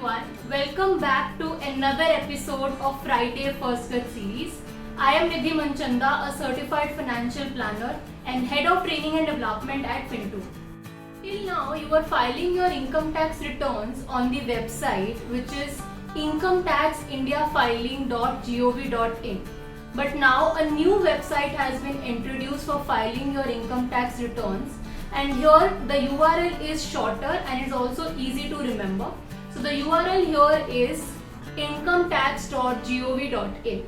everyone, welcome back to another episode of Friday First Cut series. I am Nidhi Manchanda, a certified financial planner and head of training and development at Fintu. Till now, you were filing your income tax returns on the website, which is incometaxindiafiling.gov.in. But now a new website has been introduced for filing your income tax returns, and here the URL is shorter and is also easy to remember. So the URL here is incometax.gov.in.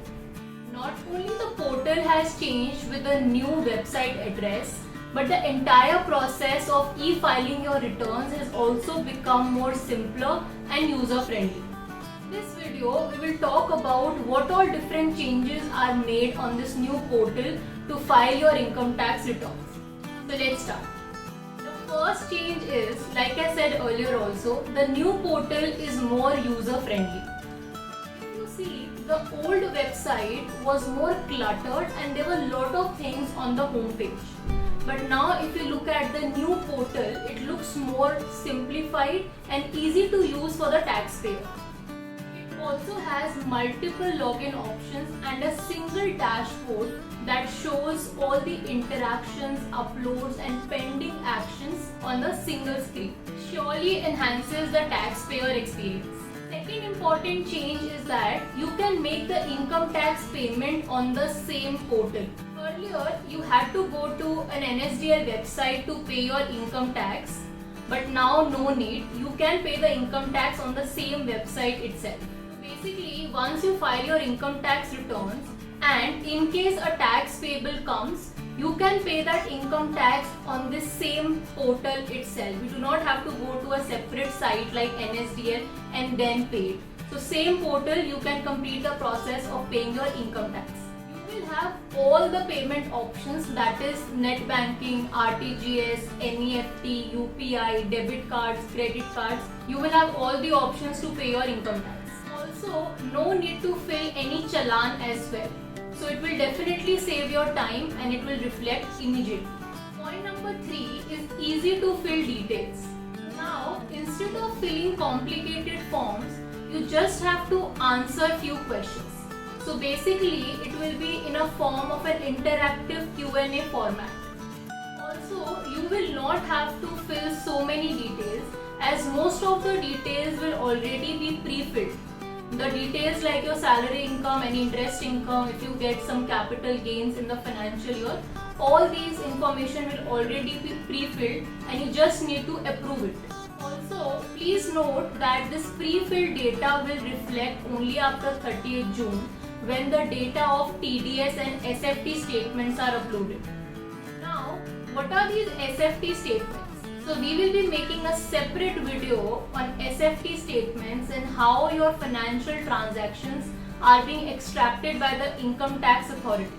Not only the portal has changed with the new website address, but the entire process of e-filing your returns has also become more simpler and user-friendly. In this video, we will talk about what all different changes are made on this new portal to file your income tax returns. So let's start. The first change is, like I said earlier also, the new portal is more user-friendly. If you see, the old website was more cluttered and there were a lot of things on the home page. But now if you look at the new portal, it looks more simplified and easy to use for the taxpayer. It also has multiple login options and a single dashboard that shows all the interactions, uploads and pending actions on the single screen. Surely enhances the taxpayer experience. Second important change is that you can make the income tax payment on the same portal. Earlier, you had to go to an NSDL website to pay your income tax, but now no need. You can pay the income tax on the same website itself. Basically, once you file your income tax returns and in case a tax payable comes, you can pay that income tax on this same portal itself. You do not have to go to a separate site like NSDL and then pay it. So same portal, you can complete the process of paying your income tax. You will have all the payment options, that is net banking, RTGS, NEFT, UPI, debit cards, credit cards. You will have all the options to pay your income tax. Also, no need to fill any challan as well. So it will definitely save your time and it will reflect immediately. Point number 3 is easy to fill details. Now, instead of filling complicated forms, you just have to answer few questions. So basically, it will be in a form of an interactive Q&A format. Also, you will not have to fill so many details as most of the details will already be pre-filled. The details like your salary income, any interest income, if you get some capital gains in the financial year, all these information will already be pre-filled and you just need to approve it. Also, please note that this pre-filled data will reflect only after 30th June when the data of TDS and SFT statements are uploaded. Now, what are these SFT statements? So we will be making a separate video on SFT statements and how your financial transactions are being extracted by the income tax authorities.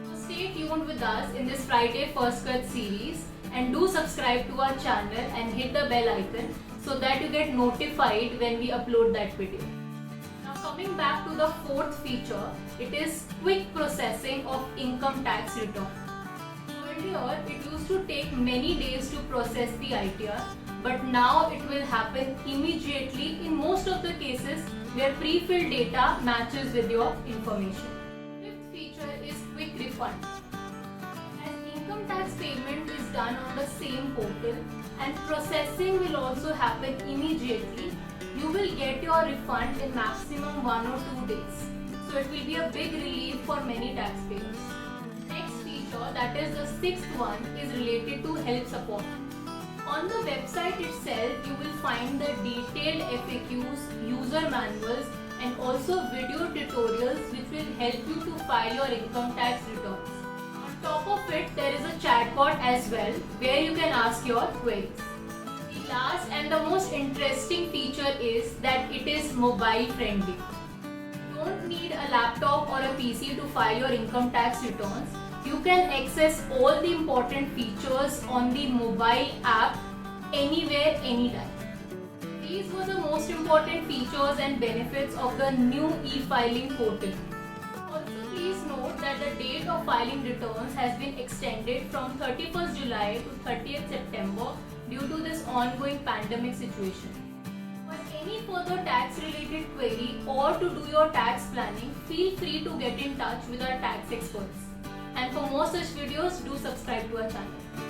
So stay tuned with us in this Friday First Cut series and do subscribe to our channel and hit the bell icon so that you get notified when we upload that video. Now coming back to the fourth feature, it is quick processing of income tax return. Earlier, it used to take many days to process the ITR, but now it will happen immediately in most of the cases where pre-filled data matches with your information. Fifth feature is quick refund. As income tax payment is done on the same portal and processing will also happen immediately, you will get your refund in maximum 1 or 2 days. So it will be a big relief for many taxpayers. That is the sixth one is related to help support. On the website itself, you will find the detailed FAQs, user manuals and also video tutorials which will help you to file your income tax returns. On top of it, there is a chatbot as well where you can ask your queries. The last and the most interesting feature is that it is mobile friendly. You don't need a laptop or a PC to file your income tax returns. You can access all the important features on the mobile app anywhere, anytime. These were the most important features and benefits of the new e-filing portal. Also, please note that the date of filing returns has been extended from 31st July to 30th September due to this ongoing pandemic situation. For any further tax related query or to do your tax planning, feel free to get in touch with our tax experts. And for more such videos, do subscribe to our channel.